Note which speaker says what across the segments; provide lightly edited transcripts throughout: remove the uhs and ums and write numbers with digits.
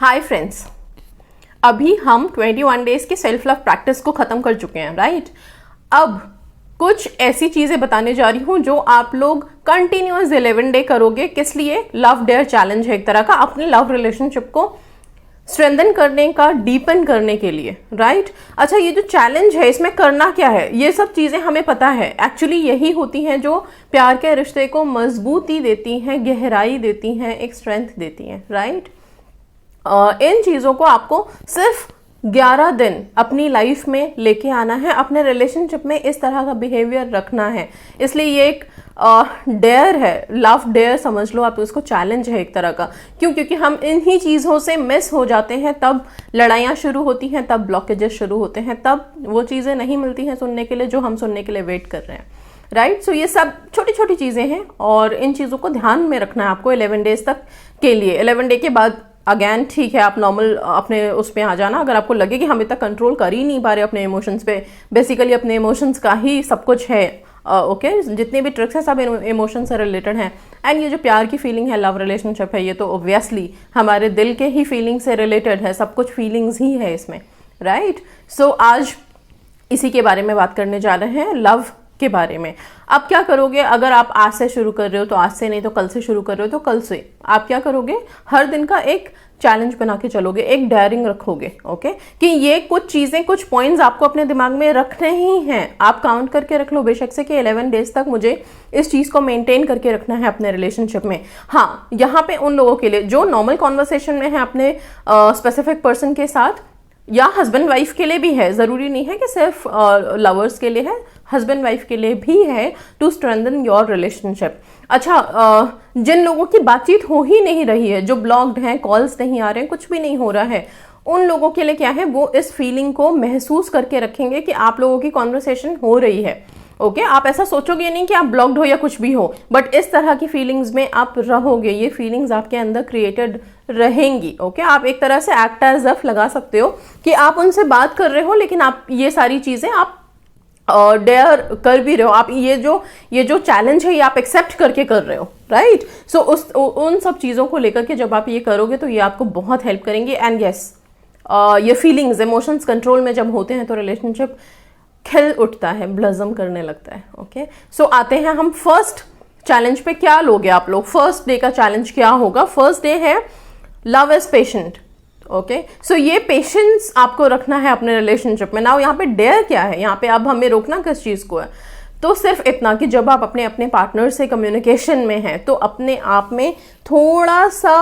Speaker 1: Hi friends, अभी हम 21 days की सेल्फ लव प्रैक्टिस को ख़त्म कर चुके हैं, राइट। अब कुछ ऐसी चीज़ें बताने जा रही हूँ जो आप लोग कंटिन्यूअस 11 डे करोगे। किस लिए? लव डेयर चैलेंज है एक तरह का, अपने लव रिलेशनशिप को स्ट्रेंथन करने का, डीपन करने के लिए, राइट। अच्छा, ये जो चैलेंज है इसमें करना क्या है, ये सब चीज़ें हमें पता है। एक्चुअली यही होती हैं जो प्यार के रिश्ते को मजबूती देती हैं, गहराई देती हैं, एक स्ट्रेंथ देती हैं, राइट। इन चीज़ों को आपको सिर्फ 11 दिन अपनी लाइफ में लेके आना है, अपने रिलेशनशिप में इस तरह का बिहेवियर रखना है। इसलिए ये एक डेयर है, लव डेयर समझ लो आप, इसको चैलेंज है एक तरह का। क्यों? क्योंकि हम इन्हीं चीज़ों से मिस हो जाते हैं, तब लड़ाइयाँ शुरू होती हैं, तब ब्लॉकेजेस शुरू होते हैं, तब वो चीज़ें नहीं मिलती हैं सुनने के लिए जो हम सुनने के लिए वेट कर रहे हैं, राइट। सो ये सब छोटी छोटी चीज़ें हैं और इन चीज़ों को ध्यान में रखना है आपको 11 डेज तक के लिए। 11 डे के बाद अगेन ठीक है, आप नॉर्मल अपने उस पर आ जाना। अगर आपको लगे कि हम इतना कंट्रोल कर ही नहीं पा रहे अपने इमोशंस पे, बेसिकली अपने इमोशंस का ही सब कुछ है, ओके। जितने भी ट्रिक्स हैं सब इमोशन से रिलेटेड हैं। एंड ये जो प्यार की फीलिंग है, लव रिलेशनशिप है, ये तो ऑब्वियसली हमारे दिल के ही फीलिंग से रिलेटेड है, सब कुछ फीलिंग्स ही है इसमें, राइट। सो आज इसी के बारे में बात करने जा रहे हैं, लव के बारे में। अब क्या करोगे? अगर आप आज से शुरू कर रहे हो तो आज से, नहीं तो कल से शुरू कर रहे हो तो कल से। आप क्या करोगे? हर दिन का एक चैलेंज बना के चलोगे, एक डेयरिंग रखोगे, ओके। कि ये कुछ चीजें, कुछ पॉइंट्स आपको अपने दिमाग में रखने ही हैं। आप काउंट करके रख लो बेशक से कि 11 डेज तक मुझे इस चीज को मेंटेन करके रखना है अपने रिलेशनशिप में। हाँ, यहाँ पे उन लोगों के लिए जो नॉर्मल कॉन्वर्सेशन में है अपने स्पेसिफिक पर्सन के साथ, या हस्बैंड वाइफ के लिए भी है, जरूरी नहीं है कि सिर्फ लवर्स के लिए है, हस्बैंड वाइफ के लिए भी है, टू स्ट्रेंथन योर रिलेशनशिप। अच्छा, जिन लोगों की बातचीत हो ही नहीं रही है, जो ब्लॉक्ड हैं, कॉल्स नहीं आ रहे हैं, कुछ भी नहीं हो रहा है, उन लोगों के लिए क्या है, वो इस फीलिंग को महसूस करके रखेंगे कि आप लोगों की कॉन्वर्सेशन हो रही है, ओके। आप ऐसा सोचोगे नहीं कि आप ब्लॉक्ड हो या कुछ भी हो, बट इस तरह की फीलिंग्स में आप रहोगे, ये फीलिंग्स आपके अंदर क्रिएटेड रहेंगी, ओके। आप एक तरह से एक्ट एज इफ लगा सकते हो कि आप उनसे बात कर रहे हो, लेकिन आप ये सारी चीजें आप डेयर कर भी रहे हो। आप ये जो चैलेंज है ये आप एक्सेप्ट करके कर रहे हो, राइट। सो उन सब चीज़ों को लेकर के जब आप ये करोगे तो ये आपको बहुत हेल्प करेंगे। एंड यस, ये फीलिंग्स, इमोशंस कंट्रोल में जब होते हैं तो रिलेशनशिप खिल उठता है, ब्लजम करने लगता है, ओके। सो आते हैं हम फर्स्ट चैलेंज पे। क्या लोगे आप लोग? फर्स्ट डे का चैलेंज क्या होगा? फर्स्ट डे है लव इज पेशेंट, ओके। सो ये पेशेंस आपको रखना है अपने रिलेशनशिप में। नाउ यहाँ पे डेयर क्या है? यहाँ पे अब हमें रोकना किस चीज को है? तो सिर्फ इतना कि जब आप अपने पार्टनर से कम्युनिकेशन में हैं तो अपने आप में थोड़ा सा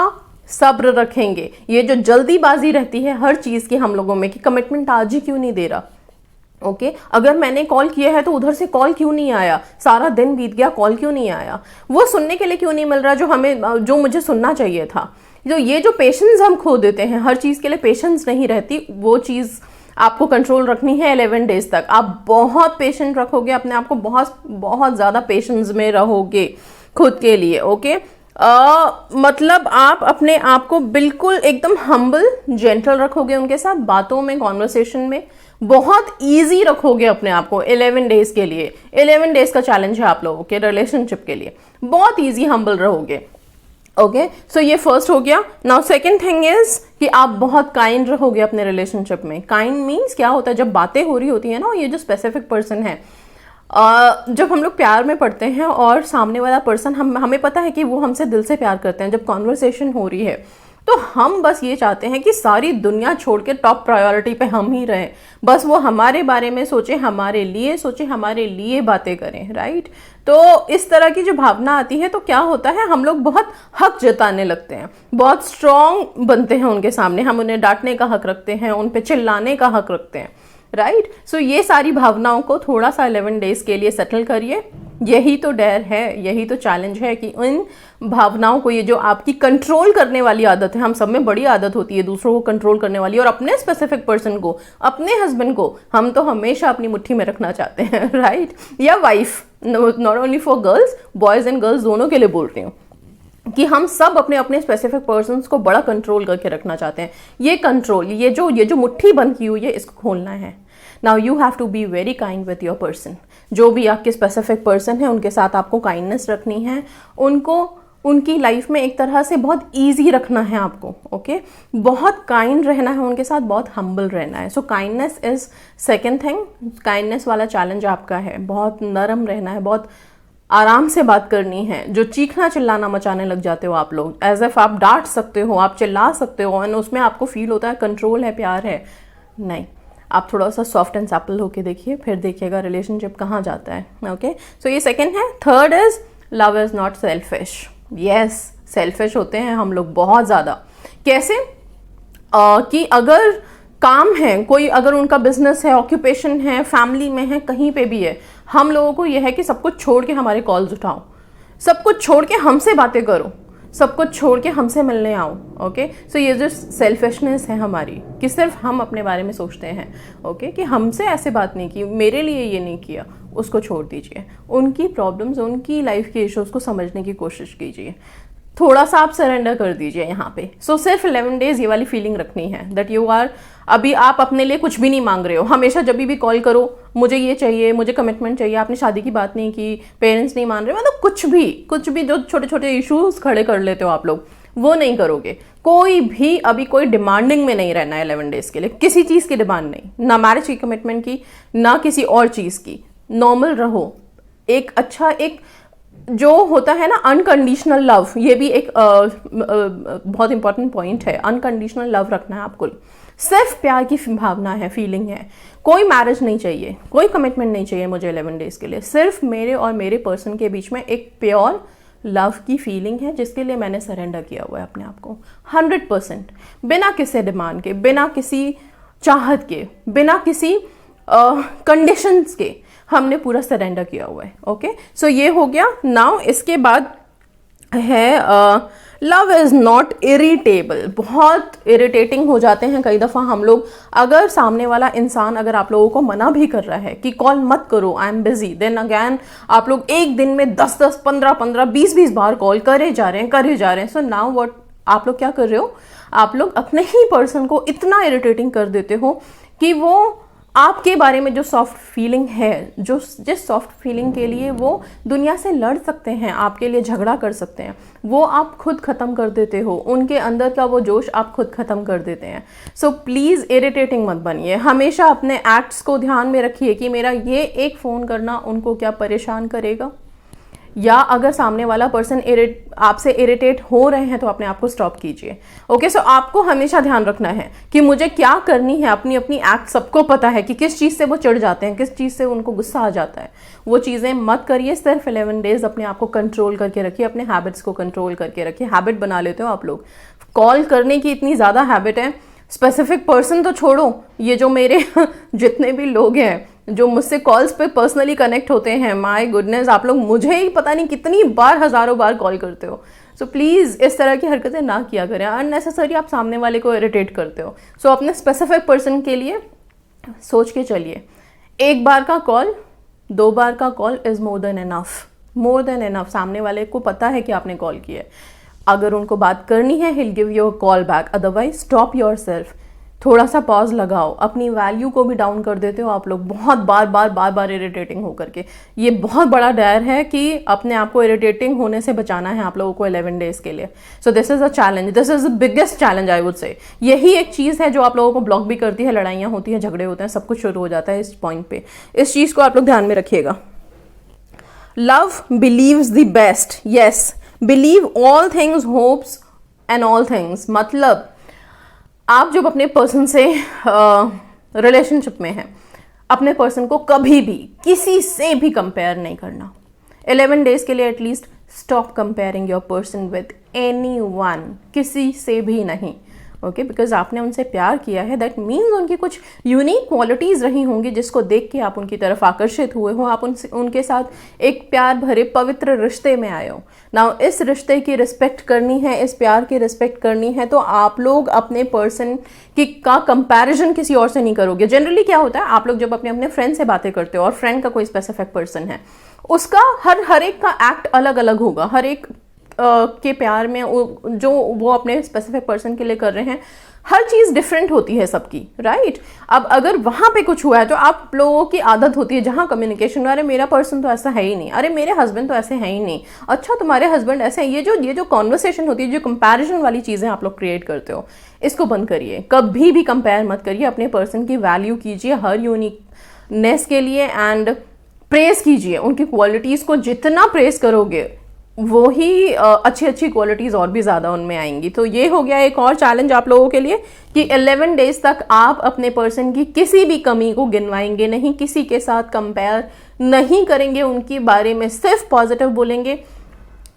Speaker 1: सब्र रखेंगे। ये जो जल्दीबाजी रहती है हर चीज की हम लोगों में कि कमिटमेंट आज ही क्यों नहीं दे रहा, ओके। अगर मैंने कॉल किया है तो उधर से कॉल क्यों नहीं आया, सारा दिन बीत गया, कॉल क्यों नहीं आया, वो सुनने के लिए क्यों नहीं मिल रहा जो मुझे सुनना चाहिए था। ये जो पेशेंस हम खो देते हैं, हर चीज के लिए पेशेंस नहीं रहती, वो चीज आपको कंट्रोल रखनी है 11 डेज तक। आप बहुत पेशेंट रखोगे अपने आप को, बहुत बहुत ज्यादा पेशेंस में रहोगे खुद के लिए, ओके। मतलब आप अपने आप को बिल्कुल एकदम हम्बल, जेंटल रखोगे उनके साथ, बातों में, कॉन्वर्सेशन में बहुत इजी रखोगे अपने आप को 11 डेज के लिए। 11 डेज का चैलेंज है आप लोगों के रिलेशनशिप के लिए, बहुत इजी, हम्बल रहोगे, ओके। सो ये फर्स्ट हो गया। नाउ सेकंड थिंग इज कि आप बहुत काइंड रहोगे अपने रिलेशनशिप में। काइंड मीन्स क्या होता है? जब बातें हो रही होती है ना, ये जो स्पेसिफिक पर्सन है, जब हम लोग प्यार में पड़ते हैं और सामने वाला पर्सन हमें पता है कि वो हमसे दिल से प्यार करते हैं, जब कॉन्वर्सेशन हो रही है तो हम बस ये चाहते हैं कि सारी दुनिया छोड़ के टॉप प्रायोरिटी पे हम ही रहें, बस वो हमारे बारे में सोचे, हमारे लिए सोचे, हमारे लिए बातें करें, राइट। तो इस तरह की जो भावना आती है तो क्या होता है, हम लोग बहुत हक जताने लगते हैं, बहुत स्ट्रांग बनते हैं उनके सामने, हम उन्हें डांटने का हक रखते हैं, उन पे चिल्लाने का हक रखते हैं, राइट। सो ये सारी भावनाओं को थोड़ा सा 11 डेज के लिए सेटल करिए। यही तो डेयर है, यही तो चैलेंज है कि इन भावनाओं को, ये जो आपकी कंट्रोल करने वाली आदत है, हम सब में बड़ी आदत होती है दूसरों को कंट्रोल करने वाली, और अपने स्पेसिफिक पर्सन को, अपने हस्बैंड को हम तो हमेशा अपनी मुट्ठी में रखना चाहते हैं, राइट। या wife, not only for girls, boys and girls दोनों के लिए बोल रही हूँ कि हम सब अपने अपने स्पेसिफिक पर्सन्स को बड़ा कंट्रोल करके रखना चाहते हैं। ये कंट्रोल, ये जो मुट्ठी बंद की हुई है, इसको खोलना है। Now you have to be very kind with your person. जो भी आपके स्पेसिफिक पर्सन है उनके साथ आपको काइंडनेस रखनी है, उनको उनकी लाइफ में एक तरह से बहुत ईजी रखना है आपको, ओके। बहुत काइंड रहना है उनके साथ, बहुत हम्बल रहना है। सो kindness is second thing. Kindness वाला चैलेंज आपका है, बहुत नरम रहना है, बहुत आराम से बात करनी है। जो चीखना चिल्लाना मचाने लग जाते हो आप लोग, एज एफ आप डांट सकते हो, आप चिल्ला सकते हो, एंड उसमें आपको फील होता है कंट्रोल है, प्यार है, नहीं। आप थोड़ा सा सॉफ्ट एंड सैपल होके देखिए, फिर देखिएगा रिलेशनशिप कहाँ जाता है, ओके। सो ये सेकेंड है। Third is love is not selfish. Yes, selfish होते हैं हम लोग बहुत ज़्यादा। कैसे? कि अगर काम है कोई, अगर उनका बिजनेस है, ऑक्यूपेशन है, फैमिली में है, कहीं पे भी है, हम लोगों को यह है कि सब कुछ छोड़ के हमारे कॉल्स उठाओ, सब कुछ छोड़ के हमसे बातें करो, सब कुछ छोड़ के हमसे मिलने आओ, ओके। सो ये जो सेल्फिशनेस है हमारी, कि सिर्फ हम अपने बारे में सोचते हैं, ओके, कि हमसे ऐसे बात नहीं की, मेरे लिए ये नहीं किया, उसको छोड़ दीजिए। उनकी प्रॉब्लम्स, उनकी लाइफ के इश्यूज को समझने की कोशिश कीजिए, थोड़ा सा आप सरेंडर कर दीजिए यहाँ पे। सो सिर्फ 11 डेज ये वाली फीलिंग रखनी है दैट यू आर, अभी आप अपने लिए कुछ भी नहीं मांग रहे हो। हमेशा जब भी कॉल करो, मुझे ये चाहिए, मुझे कमिटमेंट चाहिए, आपने शादी की बात नहीं की, पेरेंट्स नहीं मान रहे, मतलब कुछ भी जो छोटे छोटे इश्यूज खड़े कर लेते हो आप लोग, वो नहीं करोगे। कोई भी अभी कोई डिमांडिंग में नहीं रहना है 11 डेज के लिए, किसी चीज़ की डिमांड नहीं, ना मैरिज की कमिटमेंट की, ना किसी और चीज़ की। नॉर्मल रहो, एक अच्छा, एक जो होता है ना अनकंडीशनल लव, ये भी एक बहुत इंपॉर्टेंट पॉइंट है। अनकंडीशनल लव रखना है आपको, सिर्फ प्यार की भावना है, फीलिंग है। कोई मैरिज नहीं चाहिए, कोई कमिटमेंट नहीं चाहिए मुझे 11 डेज के लिए। सिर्फ मेरे और मेरे पर्सन के बीच में एक प्योर लव की फीलिंग है, जिसके लिए मैंने सरेंडर किया हुआ है अपने आप को 100%, बिना किसी डिमांड के, बिना किसी चाहत के, बिना किसी कंडीशंस के हमने पूरा सरेंडर किया हुआ है, ओके। सो ये हो गया। नाउ इसके बाद है लव इज नॉट इरिटेबल। बहुत इरिटेटिंग हो जाते हैं कई दफ़ा हम लोग। अगर सामने वाला इंसान, अगर आप लोगों को मना भी कर रहा है कि कॉल मत करो, I am busy, then again आप लोग एक दिन में 10-10, 15-15, 20-20 बार कॉल करे जा रहे हैं। सो नाउ व्हाट आप लोग क्या कर रहे हो? आप लोग अपने ही पर्सन को इतना इरिटेटिंग कर देते हो कि वो आपके बारे में जो सॉफ्ट फीलिंग है, जिस सॉफ्ट फीलिंग के लिए वो दुनिया से लड़ सकते हैं, आपके लिए झगड़ा कर सकते हैं, वो आप खुद ख़त्म कर देते हो। उनके अंदर का वो जोश आप खुद ख़त्म कर देते हैं। सो प्लीज़ इरिटेटिंग मत बनिए। हमेशा अपने एक्ट्स को ध्यान में रखिए कि मेरा ये एक फ़ोन करना उनको क्या परेशान करेगा, या अगर सामने वाला पर्सन आपसे इरिटेट हो रहे हैं तो अपने आप को स्टॉप कीजिए, ओके। सो आपको हमेशा ध्यान रखना है कि मुझे क्या करनी है। अपनी अपनी एक्ट सबको पता है कि किस चीज़ से वो चिढ़ जाते हैं, किस चीज़ से उनको गुस्सा आ जाता है। वो चीज़ें मत करिए। सिर्फ 11 डेज अपने आप को कंट्रोल करके रखिए, अपने हैबिट्स को कंट्रोल करके रखिए। हैबिट बना लेते हो आप लोग, कॉल करने की इतनी ज़्यादा हैबिट है। स्पेसिफिक पर्सन तो छोड़ो, ये जो मेरे जितने भी लोग हैं जो मुझसे कॉल्स पे पर्सनली कनेक्ट होते हैं, माय गुडनेस, आप लोग मुझे ही पता नहीं कितनी बार, हज़ारों बार कॉल करते हो। सो प्लीज़ इस तरह की हरकतें ना किया करें। अननेसेसरी आप सामने वाले को इरिटेट करते हो। सो अपने स्पेसिफिक पर्सन के लिए सोच के चलिए। एक बार का कॉल, 2 बार का call is more than enough. सामने वाले को पता है कि आपने कॉल किया है। अगर उनको बात करनी है, he'll give you a call back, otherwise stop yourself. थोड़ा सा पॉज लगाओ। अपनी वैल्यू को भी डाउन कर देते हो आप लोग बहुत बार इरिटेटिंग होकर के। ये बहुत बड़ा डर है कि अपने आप को इरिटेटिंग होने से बचाना है आप लोगों को 11 डेज के लिए। So this is a challenge, this is the biggest challenge I would say. यही एक चीज़ है जो आप लोगों को ब्लॉक भी करती है। लड़ाइयाँ होती हैं, झगड़े होते हैं, सब कुछ शुरू हो जाता है इस पॉइंट पे। इस चीज़ को आप लोग ध्यान में रखिएगा। Love believes the best. Yes, believe all things, hopes and all things. मतलब आप जब अपने पर्सन से रिलेशनशिप में हैं, अपने पर्सन को कभी भी किसी से भी कंपेयर नहीं करना। 11 डेज के लिए at least stop comparing your person with anyone, किसी से भी नहीं, ओके। बिकॉज आपने उनसे प्यार किया है, दैट मीन्स उनकी कुछ यूनिक क्वालिटीज़ रही होंगी जिसको देख के आप उनकी तरफ आकर्षित हुए हो। आप उनके साथ एक प्यार भरे पवित्र रिश्ते में आए हो। नाउ इस रिश्ते की रिस्पेक्ट करनी है, इस प्यार की रिस्पेक्ट करनी है, तो आप लोग अपने पर्सन का कंपैरिजन किसी और से नहीं करोगे। जनरली क्या होता है, आप लोग जब अपने फ्रेंड से बातें करते हो और फ्रेंड का कोई स्पेसिफिक पर्सन है, उसका हर एक का एक्ट अलग अलग होगा, हर एक के प्यार में जो वो अपने स्पेसिफिक पर्सन के लिए कर रहे हैं, हर चीज़ डिफरेंट होती है सबकी, राइट। अब अगर वहाँ पे कुछ हुआ है तो आप लोगों की आदत होती है जहाँ कम्युनिकेशन, अरे मेरा पर्सन तो ऐसा है ही नहीं, अरे मेरे हस्बैंड तो ऐसे हैं ही नहीं, अच्छा तुम्हारे हस्बैंड ऐसे हैं, ये जो कॉन्वर्सेशन होती है, जो कंपैरिजन वाली चीज़ें आप लोग क्रिएट करते हो, इसको बंद करिए। कभी भी कंपेयर मत करिए, अपने पर्सन की वैल्यू कीजिए हर यूनिकनेस के लिए, एंड प्रेस कीजिए उनकी क्वालिटीज़ को। जितना प्रेस करोगे वो ही अच्छी अच्छी क्वालिटीज़ और भी ज़्यादा उनमें आएंगी। तो ये हो गया एक और चैलेंज आप लोगों के लिए कि 11 डेज तक आप अपने पर्सन की किसी भी कमी को गिनवाएंगे नहीं, किसी के साथ कंपेयर नहीं करेंगे, उनके बारे में सिर्फ पॉजिटिव बोलेंगे,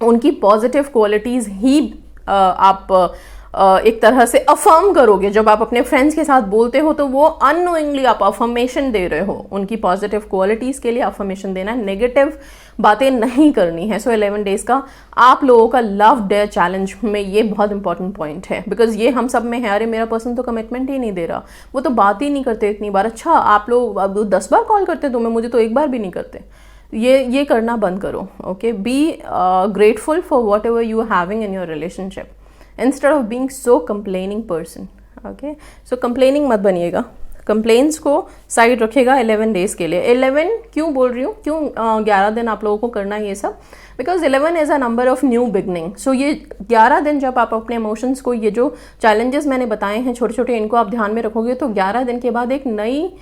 Speaker 1: उनकी पॉजिटिव क्वालिटीज़ ही आप एक तरह से अफर्म करोगे। जब आप अपने फ्रेंड्स के साथ बोलते हो तो वो अननोइंगली आप अफर्मेशन दे रहे हो, उनकी पॉजिटिव क्वालिटीज़ के लिए अफर्मेशन देना, नेगेटिव बातें नहीं करनी है। सो 11 डेज का आप लोगों का लव डेयर चैलेंज में ये बहुत इंपॉर्टेंट पॉइंट है, बिकॉज ये हम सब में है, अरे मेरा पर्सन तो कमिटमेंट ही नहीं दे रहा, वो तो बात ही नहीं करते इतनी बार, अच्छा आप लोग अब 10 बार कॉल करते तुम्हें, मुझे तो एक बार भी नहीं करते। ये करना बंद करो, okay. Be grateful for whatever you are having in your relationship instead of being so complaining person, okay. So complaining मत बनिएगा, कंप्लेंट्स को साइड रखेगा 11 डेज के लिए। 11 क्यों बोल रही हूँ, क्यों 11 दिन आप लोगों को करना है ये सब, because 11 is a number of new beginning. So ये 11 दिन जब आप अपने इमोशंस को, ये जो चैलेंजेस मैंने बताए हैं छोटे छोटे, इनको आप ध्यान में रखोगे तो 11 दिन के बाद एक नई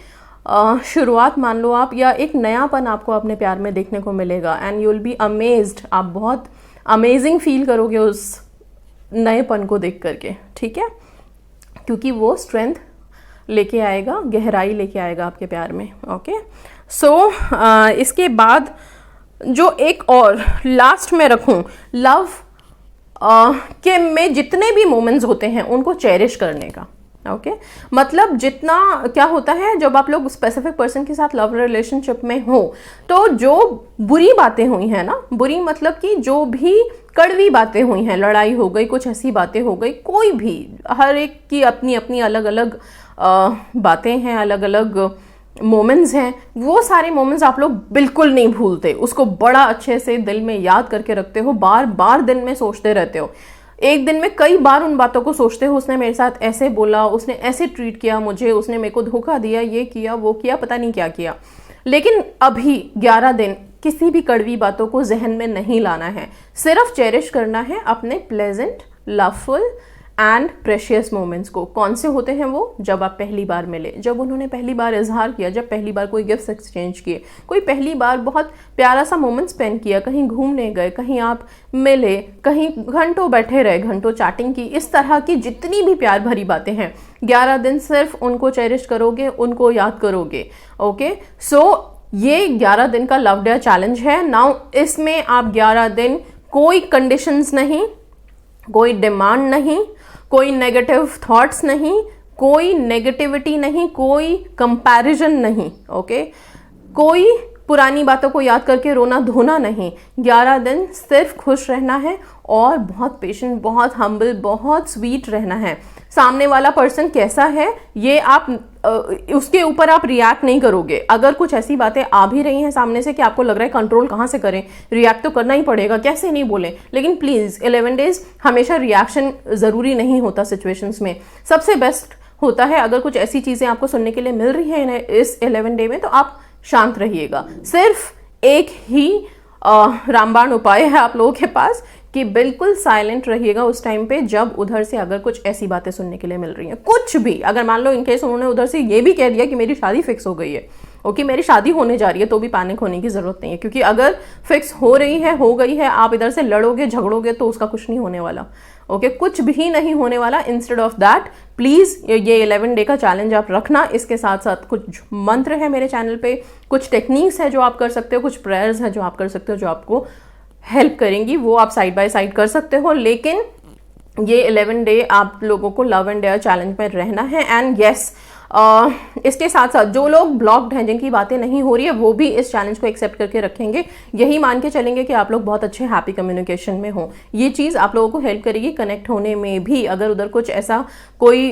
Speaker 1: शुरुआत मान लो आप, या एक नयापन आपको अपने प्यार में देखने को मिलेगा, and you will be amazed. आप बहुत अमेजिंग फील करोगे उस नएपन को देख करके, ठीक है, क्योंकि वो स्ट्रेंथ लेके आएगा, गहराई लेके आएगा आपके प्यार में, ओके। सो इसके बाद जो एक और लास्ट में रखूं, लव के में जितने भी मोमेंट्स होते हैं उनको चेरिश करने का, ओके। मतलब जितना क्या होता है जब आप लोग स्पेसिफिक पर्सन के साथ लव रिलेशनशिप में हो, तो जो बुरी बातें हुई हैं ना, बुरी मतलब कि जो भी कड़वी बातें हुई हैं, लड़ाई हो गई, कुछ ऐसी बातें हो गई, कोई भी, हर एक की अपनी अपनी अलग अलग बातें हैं, अलग अलग मोमेंट्स हैं, वो सारे मोमेंट्स आप लोग बिल्कुल नहीं भूलते, उसको बड़ा अच्छे से दिल में याद करके रखते हो, बार बार दिन में सोचते रहते हो, एक दिन में कई बार उन बातों को सोचते हो, उसने मेरे साथ ऐसे बोला, उसने ऐसे ट्रीट किया मुझे, उसने मेरे को धोखा दिया, ये किया वो किया, पता नहीं क्या किया। लेकिन अभी 11 दिन किसी भी कड़वी बातों को जहन में नहीं लाना है, सिर्फ चेरिश करना है अपने pleasant, loveful and precious moments को। कौन से होते हैं वो? जब आप पहली बार मिले, जब उन्होंने पहली बार इजहार किया, जब पहली बार कोई गिफ्ट एक्सचेंज किए, कोई पहली बार बहुत प्यारा सा मोमेंट स्पेंड किया, कहीं घूमने गए, कहीं आप मिले, कहीं घंटों बैठे रहे, घंटों चैटिंग की, इस तरह की जितनी भी प्यार भरी बातें हैं, 11 दिन सिर्फ उनको चेरिश करोगे, उनको याद करोगे, ओके। सो ये 11 दिन का लव डेयर चैलेंज है। नाउ इसमें आप 11 दिन कोई कंडीशंस नहीं, कोई डिमांड नहीं, कोई नेगेटिव थॉट्स नहीं, कोई नेगेटिविटी नहीं, कोई कंपैरिजन नहीं, ओके। कोई पुरानी बातों को याद करके रोना धोना नहीं। 11 दिन सिर्फ खुश रहना है और बहुत पेशेंट, बहुत हम्बल, बहुत स्वीट रहना है। सामने वाला पर्सन कैसा है ये आप उसके ऊपर आप रिएक्ट नहीं करोगे। अगर कुछ ऐसी बातें आ भी रही हैं सामने से कि आपको लग रहा है कंट्रोल कहाँ से करें, रिएक्ट तो करना ही पड़ेगा, कैसे नहीं बोलें, लेकिन प्लीज़ 11 डेज हमेशा रिएक्शन ज़रूरी नहीं होता सिचुएशंस में। सबसे बेस्ट होता है अगर कुछ ऐसी चीज़ें आपको सुनने के लिए मिल रही हैं इस 11 डे में, तो आप शांत रहिएगा। सिर्फ एक ही रामबाण उपाय है आप लोगों के पास कि बिल्कुल साइलेंट रहिएगा उस टाइम पे जब उधर से अगर कुछ ऐसी बातें सुनने के लिए मिल रही हैं। कुछ भी, अगर मान लो इनकेस उन्होंने उधर से ये भी कह दिया कि मेरी शादी फिक्स हो गई है, ओके, मेरी शादी होने जा रही है, तो भी पैनिक होने की जरूरत नहीं है, क्योंकि अगर फिक्स हो रही है, हो गई है, आप इधर से लड़ोगे झगड़ोगे तो उसका कुछ नहीं होने वाला, ओके, कुछ भी नहीं होने वाला। इंस्टेड ऑफ दैट प्लीज ये 11 डे का चैलेंज आप रखना। इसके साथ साथ कुछ मंत्र है मेरे चैनल पे, कुछ टेक्निक्स है जो आप कर सकते हो, कुछ प्रेयर्स है जो आप कर सकते हो, जो आपको हेल्प करेंगी, वो आप साइड बाय साइड कर सकते हो। लेकिन ये 11 डे आप लोगों को लव एंड डेयर चैलेंज में रहना है। एंड यस, इसके साथ साथ जो लोग ब्लॉक्ड हैं, जिनकी बातें नहीं हो रही है, वो भी इस चैलेंज को एक्सेप्ट करके रखेंगे। यही मान के चलेंगे कि आप लोग बहुत अच्छे हैप्पी कम्युनिकेशन में हो। ये चीज़ आप लोगों को हेल्प करेगी कनेक्ट होने में भी। अगर उधर कुछ ऐसा कोई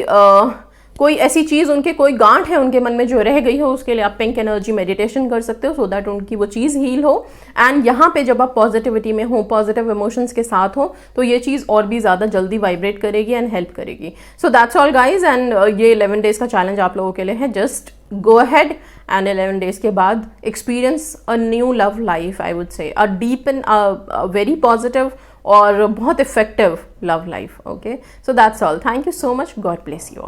Speaker 1: कोई ऐसी चीज़ उनके, कोई गांठ है उनके मन में जो रह गई हो, उसके लिए आप पिंक एनर्जी मेडिटेशन कर सकते हो सो दैट उनकी वो चीज़ हील हो। एंड यहाँ पे जब आप पॉजिटिविटी में हो, पॉजिटिव इमोशंस के साथ हो, तो ये चीज़ और भी ज़्यादा जल्दी वाइब्रेट करेगी एंड हेल्प करेगी। So that's all guys, and ये 11 डेज का चैलेंज आप लोगों के लिए है। Just go ahead and 11 days के बाद experience a new love life, I would say a deep and very positive और बहुत effective love life. Okay, so that's all. Thank you so much, God bless you all.